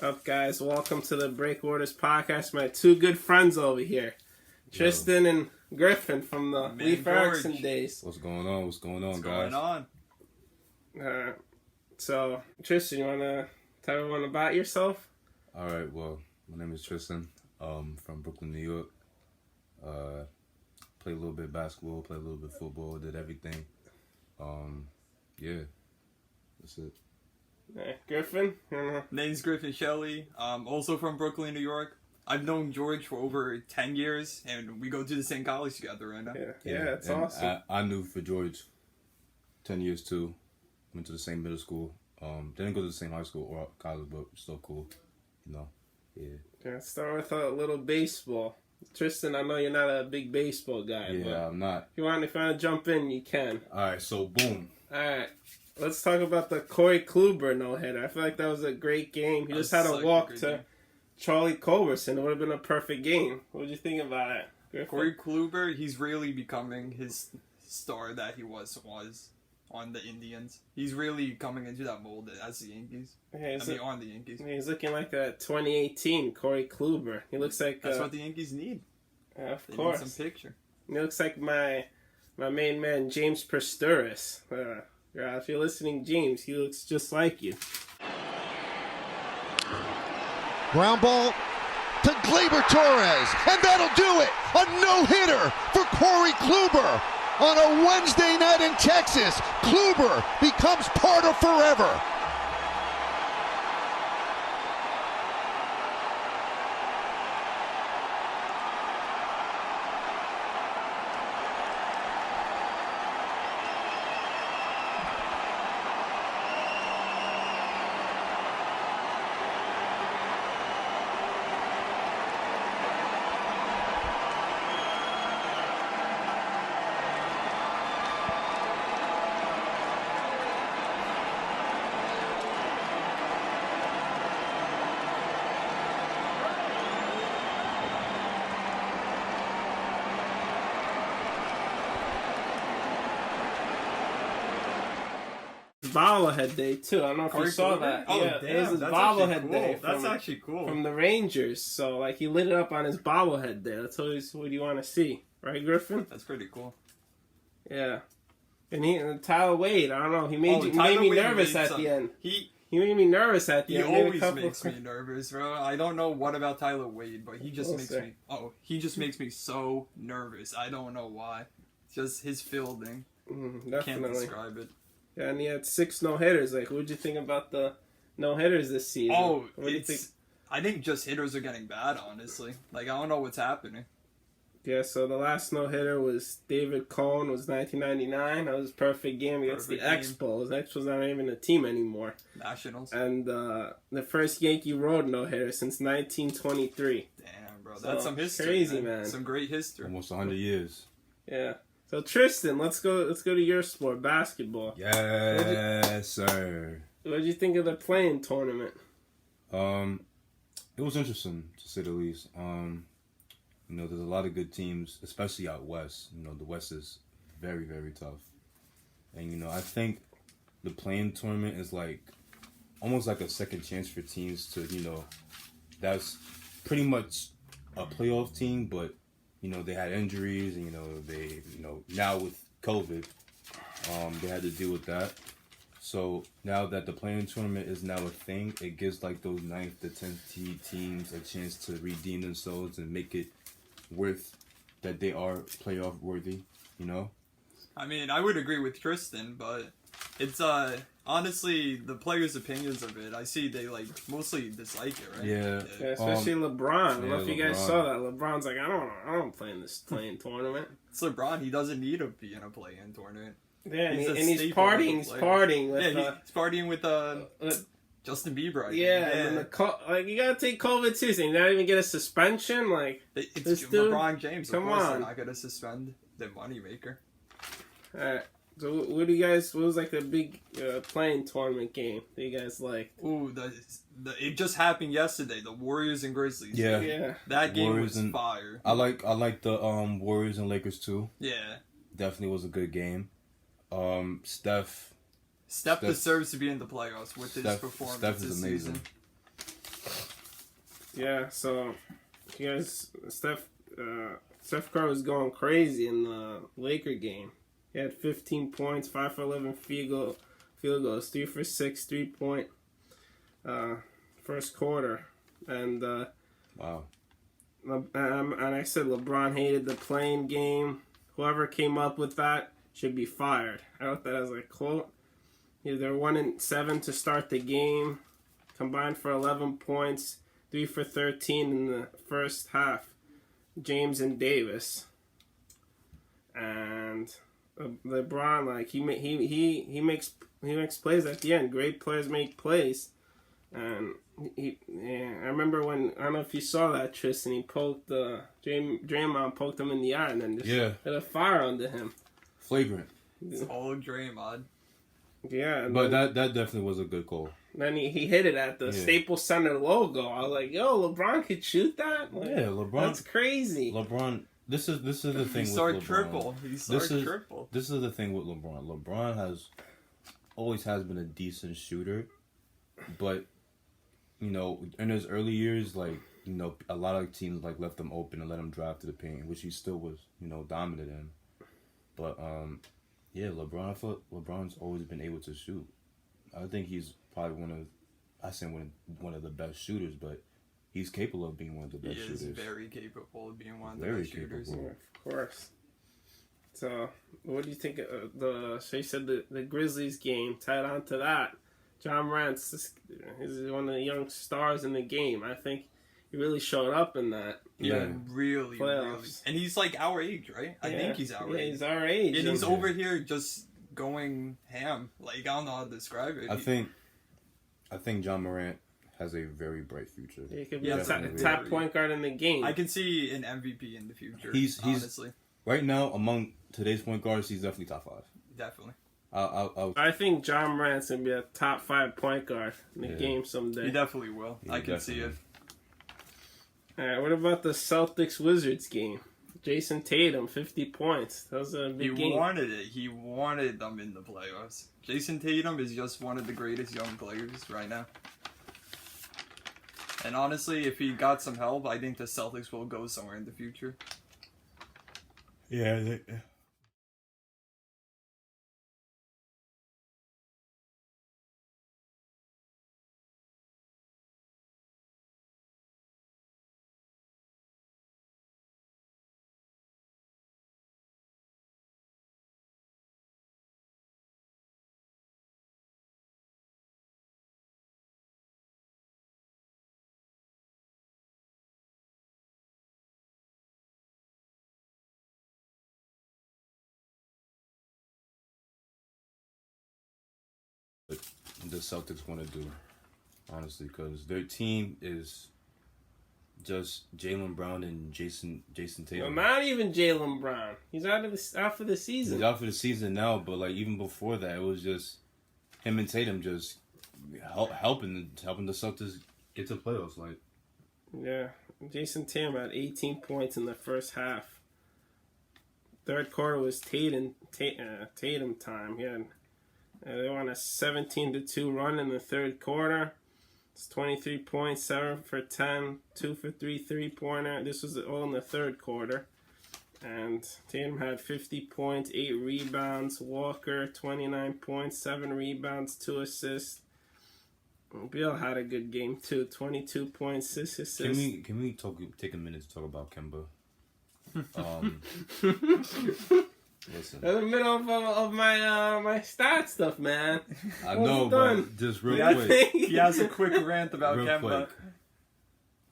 Up, guys? Welcome to the Break Orders podcast. My two good friends over here, Tristan and Griffin from the Leif Erikson days. What's going on? What's going on, guys? So, Tristan, you want to tell everyone about yourself? All right. Well, my name is Tristan. From Brooklyn, New York. Played a little bit of basketball, played a little bit of football, did everything. Yeah, that's it. Griffin? Name's Griffin Shelley. Also from Brooklyn, New York. I've known George for over 10 years, and we go to the same college together right now. Yeah, that's awesome. I knew for George 10 years too. Went to the same middle school. Didn't go to the same high school or college, but still cool. Yeah. Let's start with a little baseball. Tristan, I know you're not a big baseball guy. Yeah, but I'm not. If you want to jump in, you can. All right, so boom. All right. Let's talk about the Corey Kluber no-hitter. I feel like that was a great game. He just had to walk to Charlie Culberson. It would have been a perfect game. What did you think about it, Griffin? Corey Kluber, he's really becoming his star that he was on the Indians. He's really coming into that mold as the Yankees. On the Yankees. He's looking like a 2018 Corey Kluber. He looks like... That's what the Yankees need. Of course. Need some picture. He looks like my main man, James Pasturis. If you're listening, James, he looks just like you. Ground ball to Kluber Torres, and that'll do it. A no-hitter for Corey Kluber on a Wednesday night in Texas. Kluber becomes part of forever. Bobblehead day too. I don't know if you saw that. Oh, yeah, damn, it was his that's bobblehead cool. day. That's actually cool. From the Rangers. So he lit it up on his bobblehead day. That's always what you want to see, right, Griffin? That's pretty cool. Yeah. And Tyler Wade, I don't know. He made me nervous at the end. He made me nervous at the end. He always makes me nervous, bro. I don't know what about Tyler Wade, but he just makes me so nervous. I don't know why. Just his fielding. Definitely. Can't describe it. Yeah, and he had 6 no-hitters. What did you think about the no-hitters this season? I think just hitters are getting bad, honestly. I don't know what's happening. Yeah, so the last no-hitter was David Cohn, was 1999. That was his perfect game against the Expos. The Expos not even a team anymore. Nationals. And the first Yankee Road no-hitter since 1923. Damn, bro. That's some history. Crazy, man. Some great history. Almost 100 years. Yeah. So Tristan, let's go to your sport, basketball. Yes, sir. What did you think of the playing tournament? It was interesting to say the least. There's a lot of good teams, especially out west. The West is very, very tough. And I think the playing tournament is almost like a second chance for teams to, that's pretty much a playoff team, but they had injuries, and they now with COVID, they had to deal with that. So now that the playing tournament is now a thing, it gives those 9th to 10th teams a chance to redeem themselves and make it worth that they are playoff worthy. I mean, I would agree with Tristan, but it's honestly the players' opinions of it. I see they mostly dislike it, right? Yeah, especially LeBron. I don't know if you guys saw that. LeBron's like, I don't play in this playing tournament. It's LeBron. He doesn't need to be in a play-in tournament. Yeah, he's partying. He's partying with. He's partying with Justin Bieber. And you gotta take COVID seriously. You not even get a suspension. It's LeBron James. Come on, they're not gonna suspend the moneymaker. All right. So what was the big playing tournament game that you guys like? Ooh, it just happened yesterday. The Warriors and Grizzlies. Yeah. That game was fire. I like the Warriors and Lakers too. Yeah. Definitely was a good game. Steph deserves to be in the playoffs with his performance. Steph is amazing. Yeah, so you guys, Steph Curry was going crazy in the Laker game. He had 15 points, 5 for 11 field goals, 3 for 6 3-point first quarter, and wow. And I said LeBron hated the playing game. Whoever came up with that should be fired. I wrote that as a quote. Yeah, they're 1-7 to start the game, combined for 11 points, 3 for 13 in the first half. James and Davis, and LeBron, like he makes plays at the end. Great players make plays, and I remember when, I don't know if you saw that, Tristan, he poked Draymond poked him in the eye and then just hit a fire under him. Flagrant. It's all Draymond. Yeah, but that definitely was a good call. Then he hit it at the Staples Center logo. I was like, yo, LeBron could shoot that? Like, yeah, LeBron. That's crazy. LeBron. This is the thing with LeBron. Triple. He started triple. This is the thing with LeBron. LeBron always has been a decent shooter, but you know, in his early years, like, you know, a lot of teams like left him open and let him drive to the paint, which he still was, you know, dominant in. But yeah, LeBron. I feel LeBron's always been able to shoot. I think he's probably one of the best shooters, but he's capable of being one of the best shooters. He is very capable of being one of the best shooters. Yeah, of course. So, what do you think of so you said the Grizzlies game, tied on to that. John Morant's is one of the young stars in the game. I think he really showed up in that. Yeah, really. And he's like our age, right? I think he's our age. Yeah, he's our age. And he's over here just going ham. Like, I don't know how to describe it. I think John Morant has a very bright future. He could be a top point guard in the game. I can see an MVP in the future. Honestly, right now among today's point guards, he's definitely top 5. Definitely. I think John Morant's gonna be a top 5 point guard in the game someday. He definitely will. I can see it. All right, what about the Celtics Wizards game? Jason Tatum, 50 points. That was a big game. He wanted it. He wanted them in the playoffs. Jason Tatum is just one of the greatest young players right now. And honestly, if he got some help, I think the Celtics will go somewhere in the future. Yeah. The Celtics want to do, honestly, because their team is just Jaylen Brown and Jason Tatum. Well, not even Jaylen Brown. He's out for the season. He's out for the season now, but like even before that, it was just him and Tatum just helping the Celtics get to playoffs. Like, yeah, Jason Tatum had 18 points in the first half. Third quarter was Tatum time. They won a 17-2 run in the third quarter. It's 23 points, 7 for 10, 2 for 3 3-pointer. This was all in the third quarter. And Tatum had 50 points, 8 rebounds. Walker, 29 points, 7 rebounds, 2 assists. Bill had a good game too, 22 points, 6 assists. Can we take a minute to talk about Kemba? Listen. In the middle of my stat stuff, man. I know, but just real quick. He has a quick rant about Kemba.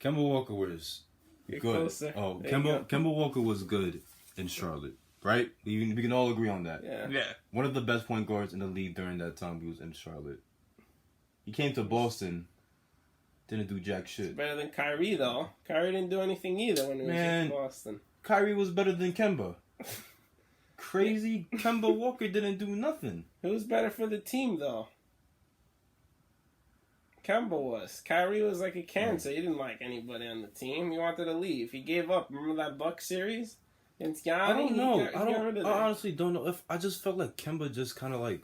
Kemba Walker was good. Kemba Walker was good in Charlotte, right? We can all agree on that. Yeah. One of the best point guards in the league during that time he was in Charlotte. He came to Boston, didn't do jack shit. It's better than Kyrie, though. Kyrie didn't do anything either when he was in Boston. Kyrie was better than Kemba. Crazy. Kemba Walker didn't do nothing. Who was better for the team, though? Kemba was. Kyrie was like a cancer. He didn't like anybody on the team. He wanted to leave. He gave up. Remember that Bucks series against Giannis? I don't know. I honestly don't know. I just felt like Kemba just kind of like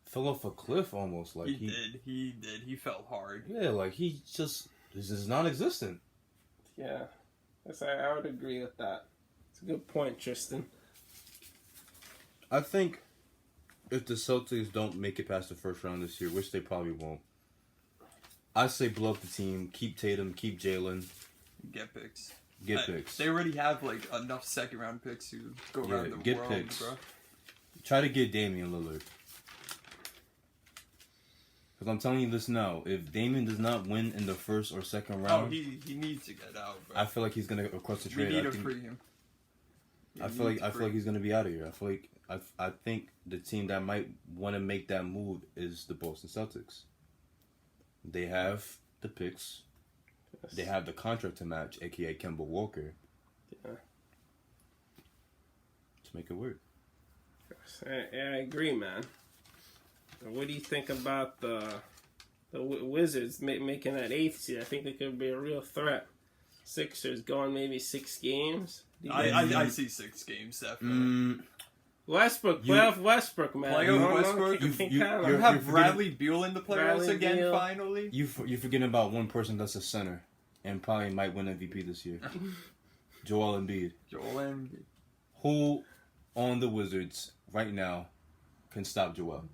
fell off a cliff almost. Like he did. He fell hard. Yeah, like he's just non-existent. Yeah, I would agree with that. It's a good point, Tristan. I think if the Celtics don't make it past the first round this year, which they probably won't, I say blow up the team, keep Tatum, keep Jalen. Get picks. Get picks. They already have like enough second round picks to go around the get world, picks. bro. Try to get Damian Lillard. Because I'm telling you this now, if Damian does not win in the first or second round, he needs to get out, bro. I feel like he's gonna request a We trade. need to free him. I feel like he's gonna be out of here. I think the team that might want to make that move is the Boston Celtics. They have the picks. Yes. They have the contract to match, aka Kemba Walker. Yeah. To make it work. I agree, man. What do you think about the Wizards making that 8th seed? I think they could be a real threat. Sixers going maybe 6 games. I see 6 games definitely. Playoff Westbrook, man. Playoff Westbrook. You have Bradley Beal in the playoffs again, Beal. finally. You're forgetting about one person that's a center and probably might win MVP this year. Joel Embiid. Who on the Wizards right now can stop Joel?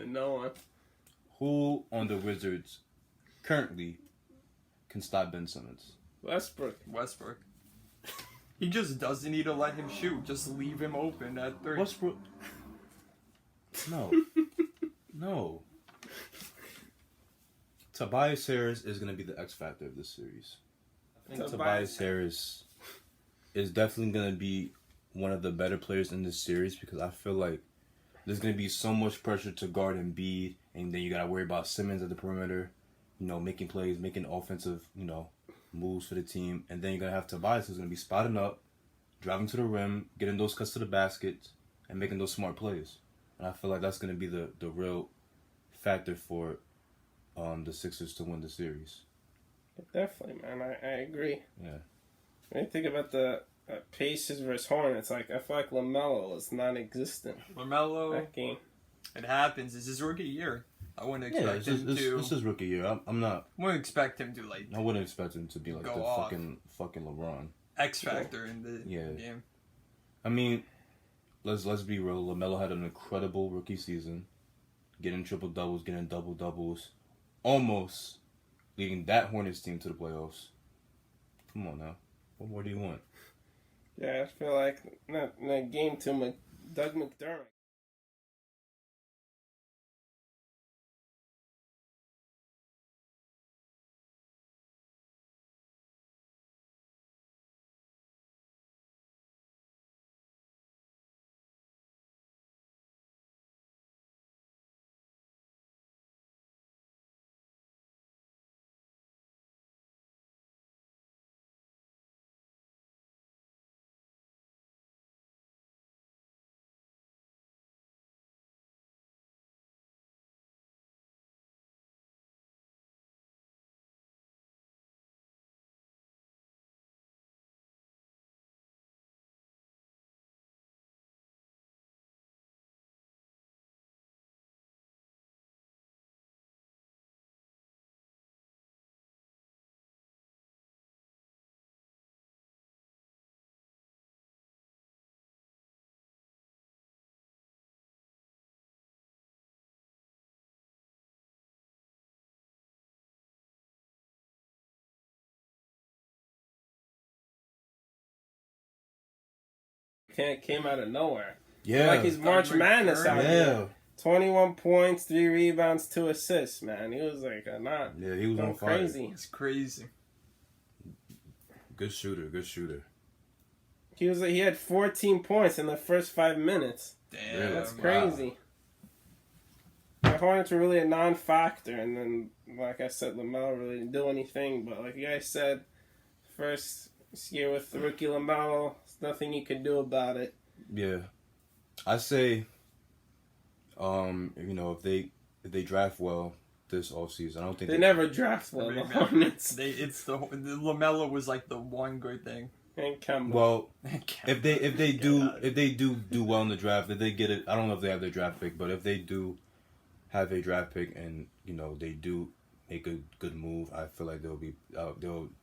No one. Who on the Wizards currently can stop Ben Simmons? Westbrook. He just doesn't need to let him shoot. Just leave him open at 3. Westbrook. No. No. Tobias Harris is going to be the X factor of this series. I think Tobias Harris is definitely going to be one of the better players in this series because I feel like there's going to be so much pressure to guard Embiid, and then you got to worry about Simmons at the perimeter, making plays, making offensive, moves for the team. And then you're going to have Tobias who's going to be spotting up, driving to the rim, getting those cuts to the basket, and making those smart plays. And I feel like that's going to be the real factor for the Sixers to win the series. Definitely, man. I agree. Yeah. When you think about the Pacers versus Hornets, I feel like LaMelo is non-existent. That game. It happens. It's his rookie year. I wouldn't expect him to. This is rookie year. I'm not. Wouldn't expect him to I wouldn't expect him to be like the fucking LeBron. X factor in the game. I mean, let's be real. LaMelo had an incredible rookie season, getting triple doubles, getting double doubles, almost leading that Hornets team to the playoffs. Come on now, what more do you want? Yeah, I feel like in that game to Doug McDermott. Came out of nowhere. Yeah. Like he's March Madness out here. 21 points, 3 rebounds, 2 assists, man. He was like he was on fire. Crazy. It's crazy. Good shooter. He had 14 points in the first 5 minutes. Damn. Really? That's crazy. Wow. The Hornets were really a non-factor, and then, like I said, LaMelo really didn't do anything. But like you guys said, first year with the rookie LaMelo, there's nothing you can do about it. Yeah, I say, if they draft well this offseason, I don't think they never draft well. The Hornets. LaMelo was like the one good thing. And Kemba. Well, if they do well in the draft, if they get it, I don't know if they have their draft pick, but if they do have a draft pick and they do make a good move, I feel like they'll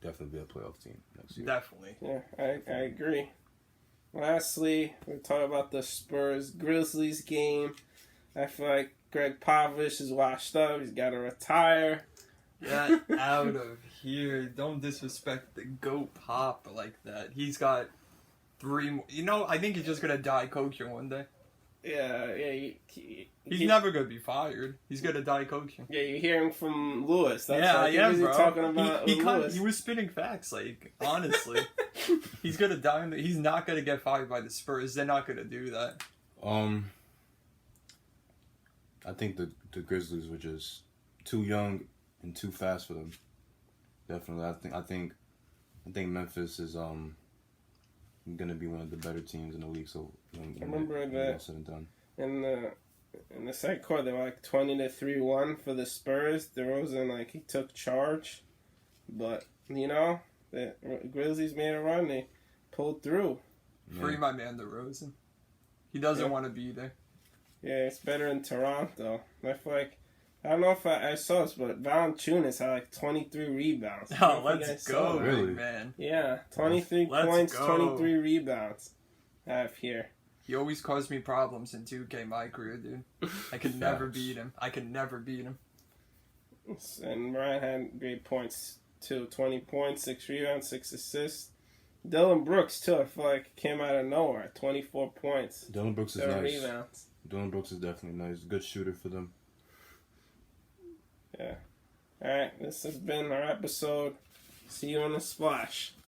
definitely be a playoff team next year. Definitely. Yeah, I agree. Lastly, we're talking about the Spurs-Grizzlies game. I feel like Greg Popovich is washed up. He's got to retire. Get out of here. Don't disrespect the GOAT Pop like that. He's got 3 more. You know, I think he's just going to die coaching one day. Yeah. He's never going to be fired. He's going to die coaching. Yeah, you're hearing from Lewis. That's bro. Talking about he was spitting facts, like, honestly. He's going to die. He's not going to get fired by the Spurs. They're not going to do that. I think the Grizzlies were just too young and too fast for them. Definitely. I think Memphis is gonna be one of the better teams in the league. So I remember that said and done. In the second quarter they were like 20-3-1 for the Spurs. DeRozan he took charge, but the Grizzlies made a run. They pulled through. Free my man DeRozan. He doesn't want to be there. Yeah, it's better in Toronto. I feel like, I don't know if I saw this, but Valanciunas had like 23 rebounds. Oh, let's go, really? Man. Yeah, 23 points, 23 rebounds. I have here. He always caused me problems in 2K my career, dude. I could never beat him. And Ryan had great points too. 20 points, 6 rebounds, 6 assists. Dylan Brooks too, I feel like came out of nowhere. 24 points. Dylan Brooks is 7 nice. rebounds. Dylan Brooks is definitely nice. Good shooter for them. Yeah. Alright, this has been our episode. See you on the splash.